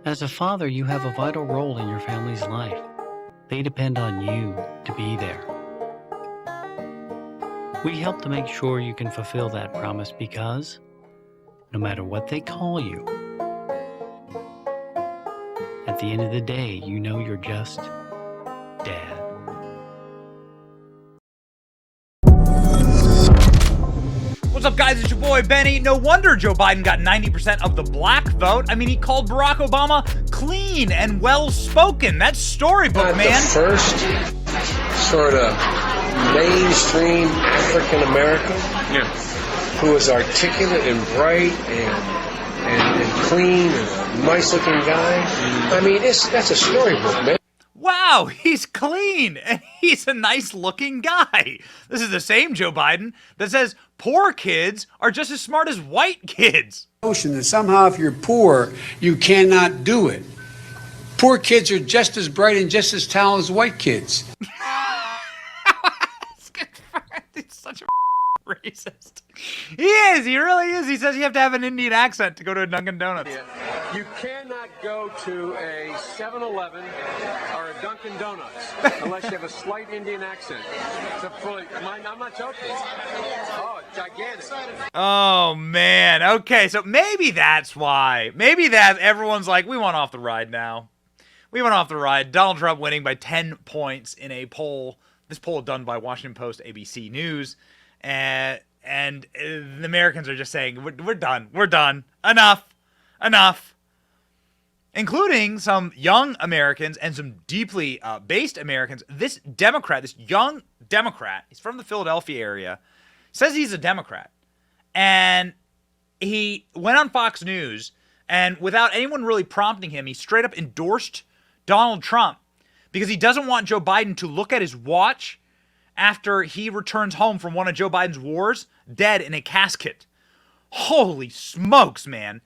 As a father, you have a vital role in your family's life. They depend on you to be there. We help to make sure you can fulfill that promise because, no matter what they call you, at the end of the day, you know you're just Dad. What's up, guys? It's your boy, Benny. No wonder Joe Biden got 90% of the black vote. I mean, he called Barack Obama clean and well-spoken. That's storybook, man. The first sort of mainstream African-American who was articulate and bright and clean and a nice-looking guy. I mean, that's a storybook, man. Wow, he's clean and he's a nice-looking guy. This is the same Joe Biden that says poor kids are just as smart as white kids. Notion that somehow if you're poor, you cannot do it. Poor kids are just as bright and just as talented as white kids. He's such a racist. He is. He really is. He says you have to have an Indian accent to go to a Dunkin' Donuts. You cannot go to a 7-Eleven or a Dunkin' Donuts unless you have a slight Indian accent. I'm not joking. Oh, it's gigantic. Oh, man. Okay, so maybe that's why. Maybe that everyone's like, we want off the ride now. We went off the ride. Donald Trump winning by 10 points in a poll. This poll done by Washington Post, ABC News. And the Americans are just saying, we're done. We're done. Enough. Including some young Americans and some deeply based Americans. This young Democrat, he's from the Philadelphia area, says he's a Democrat. And he went on Fox News, and without anyone really prompting him, he straight up endorsed Donald Trump because he doesn't want Joe Biden to look at his watch after he returns home from one of Joe Biden's wars, dead in a casket. Holy smokes, man.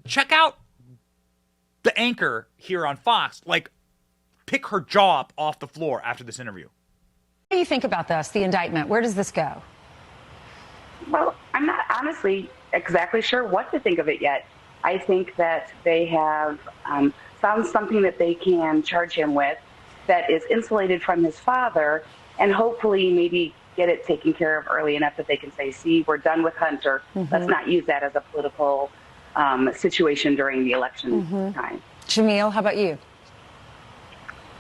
Check out the anchor here on Fox, pick her jaw up off the floor after this interview. What do you think about this, the indictment? Where does this go? Well, I'm not honestly exactly sure what to think of it yet. I think that they have found something that they can charge him with that is insulated from his father, and hopefully maybe get it taken care of early enough that they can say, see, we're done with Hunter. Mm-hmm. Let's not use that as a political situation during the election time. Jamil, how about you?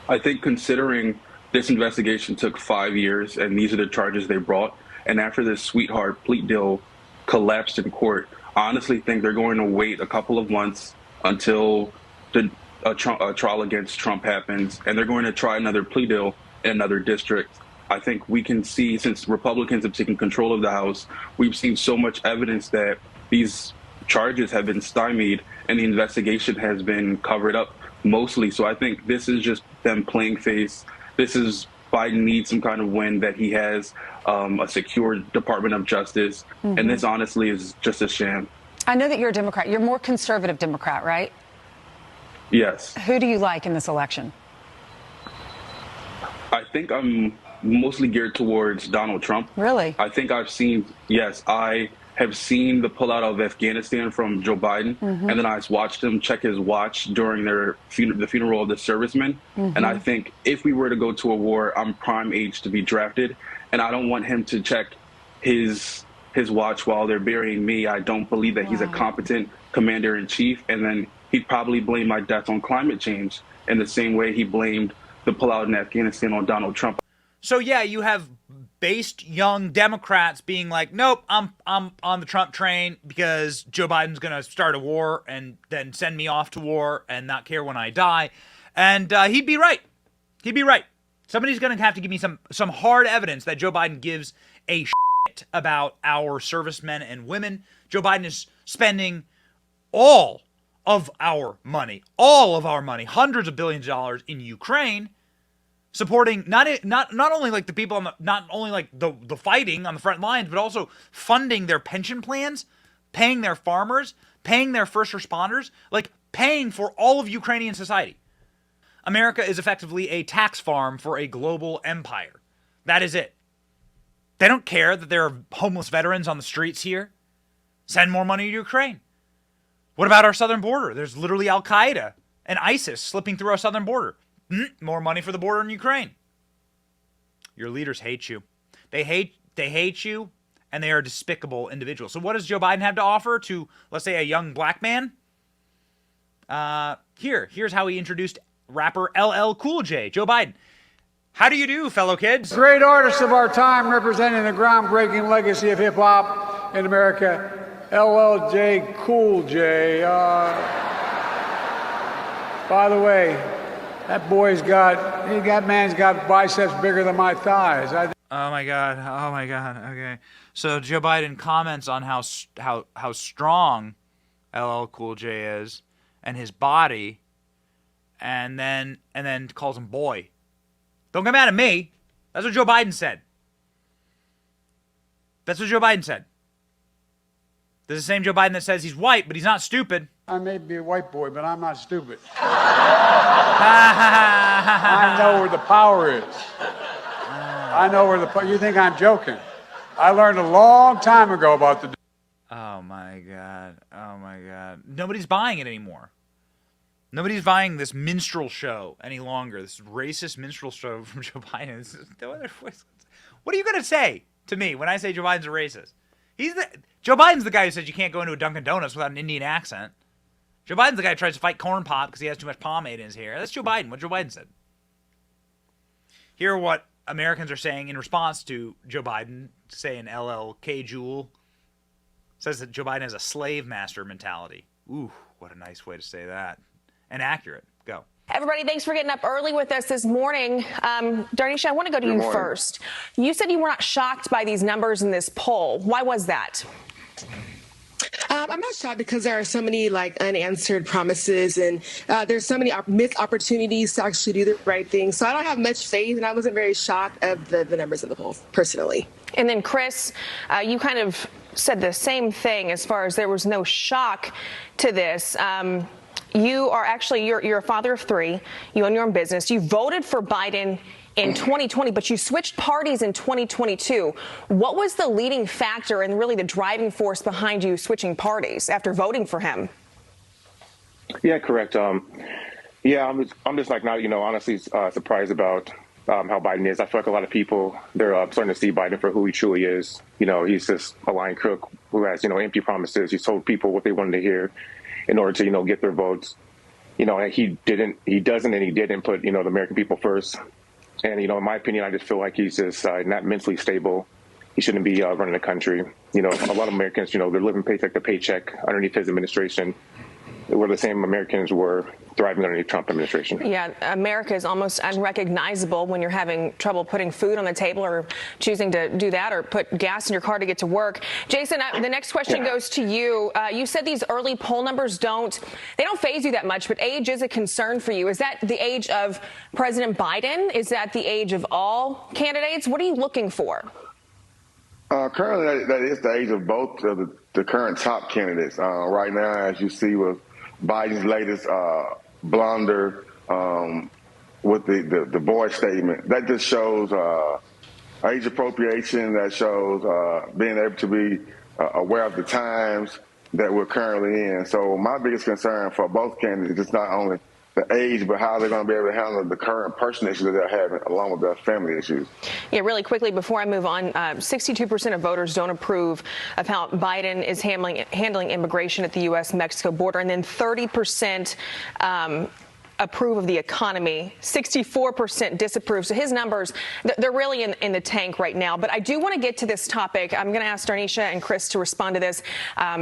I think considering this investigation took 5 years and these are the charges they brought, and after this sweetheart plea deal collapsed in court, I honestly think they're going to wait a couple of months until a trial against Trump happens, and they're going to try another plea deal in another district. I think we can see, since Republicans have taken control of the House, we've seen so much evidence that these charges have been stymied and the investigation has been covered up mostly. So I think this is just them playing face. This is Biden needs some kind of win that he has a secure Department of Justice. Mm-hmm. And this honestly is just a sham. I know that you're a Democrat. You're more conservative Democrat, right? Yes. Who do you like in this election? I think I'm mostly geared towards Donald Trump. Really? I think I have seen the pullout of Afghanistan from Joe Biden, and then I watched him check his watch during the funeral of the servicemen. And I think if we were to go to a war, I'm prime age to be drafted, and I don't want him to check his watch while they're burying me. I don't believe that he's a competent commander-in-chief, and then he'd probably blame my death on climate change in the same way he blamed the pullout in Afghanistan on Donald Trump. So yeah, you have based young Democrats being like, nope, I'm on the Trump train because Joe Biden's going to start a war and then send me off to war and not care when I die. And he'd be right. He'd be right. Somebody's going to have to give me some hard evidence that Joe Biden gives a shit about our servicemen and women. Joe Biden is spending all of our money, hundreds of billions of dollars in Ukraine, supporting not only like the people not only like the fighting on the front lines, but also funding their pension plans, paying their farmers, paying their first responders, like paying for all of Ukrainian society. America is effectively a tax farm for a global empire. That is it. They don't care that there are homeless veterans on the streets here. Send more money to Ukraine. What about our southern border? There's literally Al-Qaeda and ISIS slipping through our southern border. More money for the border in Ukraine. Your leaders hate you. They hate you, and they are despicable individuals. So what does Joe Biden have to offer to, let's say, a young black man? Here's how he introduced rapper LL Cool J, Joe Biden. How do you do, fellow kids? Great artists of our time representing the groundbreaking legacy of hip-hop in America, LL Cool J. By the way, that man's got biceps bigger than my thighs. Oh my God. Okay. So Joe Biden comments on how strong LL Cool J is and his body, and then calls him boy. Don't get mad at me. That's what Joe Biden said. This is the same Joe Biden that says he's white, but he's not stupid. I may be a white boy, but I'm not stupid. I know where the power is. You think I'm joking? I learned a long time ago about the... Oh my God. Nobody's buying it anymore. Nobody's buying this minstrel show any longer. This racist minstrel show from Joe Biden. What are you going to say to me when I say Joe Biden's a racist? Joe Biden's the guy who said you can't go into a Dunkin' Donuts without an Indian accent. Joe Biden's the guy who tries to fight corn pop because he has too much pomade in his hair. That's Joe Biden, what Joe Biden said. Hear what Americans are saying in response to Joe Biden saying LLK Jewel. Says that Joe Biden has a slave master mentality. Ooh, what a nice way to say that. And accurate. Go. Everybody, thanks for getting up early with us this morning. Darnisha, I want to go to you first. You said you were not shocked by these numbers in this poll. Why was that? I'm not shocked because there are so many unanswered promises and there's so many missed opportunities to actually do the right thing. So I don't have much faith, and I wasn't very shocked of the numbers of the poll, personally. And then, Chris, you kind of said the same thing as far as there was no shock to this. You are actually, you're a father of three. You own your own business. You voted for Biden in 2020, but you switched parties in 2022. What was the leading factor and really the driving force behind you switching parties after voting for him? Yeah, correct. I'm just honestly surprised about how Biden is. I feel like a lot of people, they're starting to see Biden for who he truly is. He's just a lying crook who has, empty promises. He's told people what they wanted to hear in order to, get their votes. And he didn't put, the American people first. And, in my opinion, I just feel like he's just not mentally stable. He shouldn't be running the country. A lot of Americans, they're living paycheck to paycheck underneath his administration, where the same Americans were thriving underneath the Trump administration. Yeah, America is almost unrecognizable when you're having trouble putting food on the table or choosing to do that or put gas in your car to get to work. Jason, the next question goes to you. You said these early poll numbers don't faze you that much, but age is a concern for you. Is that the age of President Biden? Is that the age of all candidates? What are you looking for? Currently, that is the age of both of the current top candidates. Right now, as you see with Biden's latest blunder with the boy statement, that just shows age appropriation. That shows being able to be aware of the times that we're currently in. So my biggest concern for both candidates is not only the age, but how they're going to be able to handle the current personal issues that they're having, along with their family issues. Yeah, really quickly, before I move on, 62% of voters don't approve of how Biden is handling immigration at the U.S.-Mexico border, and then 30% approve of the economy. 64% disapprove. So his numbers, they're really in the tank right now. But I do want to get to this topic. I'm going to ask Darnisha and Chris to respond to this,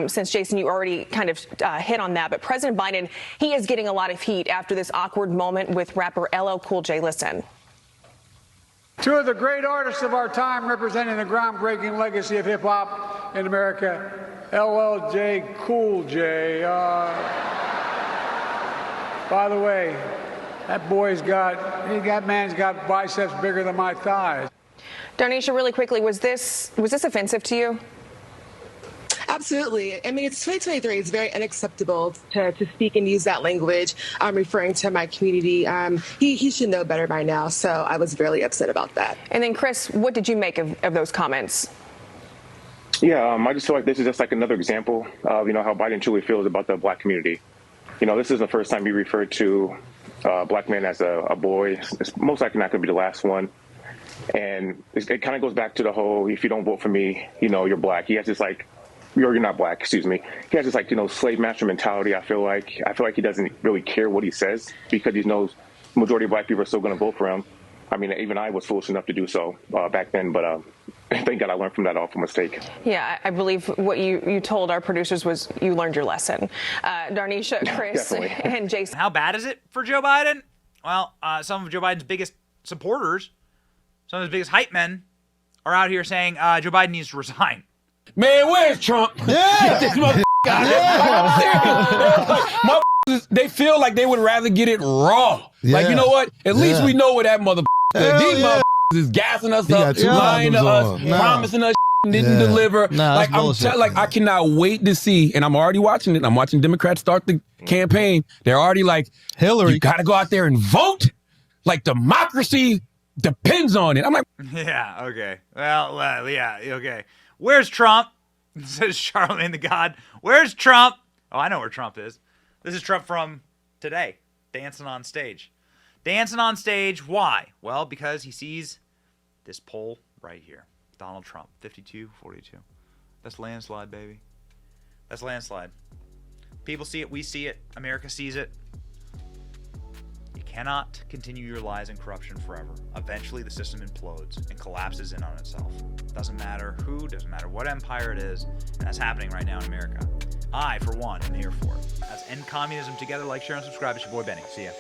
since, Jason, you already kind of hit on that. But President Biden, he is getting a lot of heat after this awkward moment with rapper LL Cool J. Listen. Two of the great artists of our time representing the groundbreaking legacy of hip-hop in America, LL Cool J. By the way, that man's got biceps bigger than my thighs. Darnisha, really quickly, was this offensive to you? Absolutely. I mean, it's 2023. It's very unacceptable to speak and use that language. I'm referring to my community. He should know better by now. So I was very upset about that. And then, Chris, what did you make of those comments? Yeah, I just feel like this is just like another example of, how Biden truly feels about the black community. This is the first time he referred to black men as a boy. It's most likely not going to be the last one. And it kind of goes back to the whole, if you don't vote for me, you're black. He has this like, you're not black, excuse me. He has this like, slave master mentality. I feel like he doesn't really care what he says because he knows majority of black people are still going to vote for him. I mean, even I was foolish enough to do so back then, but thank God I learned from that awful mistake. Yeah, I believe what you told our producers was you learned your lesson. Darnisha, Chris, and Jason. How bad is it for Joe Biden? Well, some of Joe Biden's biggest supporters, some of his biggest hype men, are out here saying Joe Biden needs to resign. Man, where's Trump? Yeah. Get this motherfucker out of here. Motherfuckers, they feel like they would rather get it raw. Yeah. Like, you know what? At least we know where that motherfucker is. These motherfuckers is gassing us up, lying to us, promising us didn't deliver. Like, I cannot wait to see, and I'm already watching it. I'm watching Democrats start the campaign. They're already like, Hillary, you got to go out there and vote. Like, democracy depends on it. I'm like, yeah, okay. Well, yeah, okay. Where's Trump? Says Charlemagne the God. Where's Trump? Oh, I know where Trump is. This is Trump from today, dancing on stage. Dancing on stage, why? Well, because he sees this poll right here. Donald Trump, 52-42. That's landslide, baby. That's landslide. People see it, we see it, America sees it. You cannot continue your lies and corruption forever. Eventually the system implodes and collapses in on itself. Doesn't matter who, doesn't matter what empire it is, and that's happening right now in America. I, for one, am here for it. That's End Communism Together. Like, share, and subscribe. It's your boy Benny. See ya.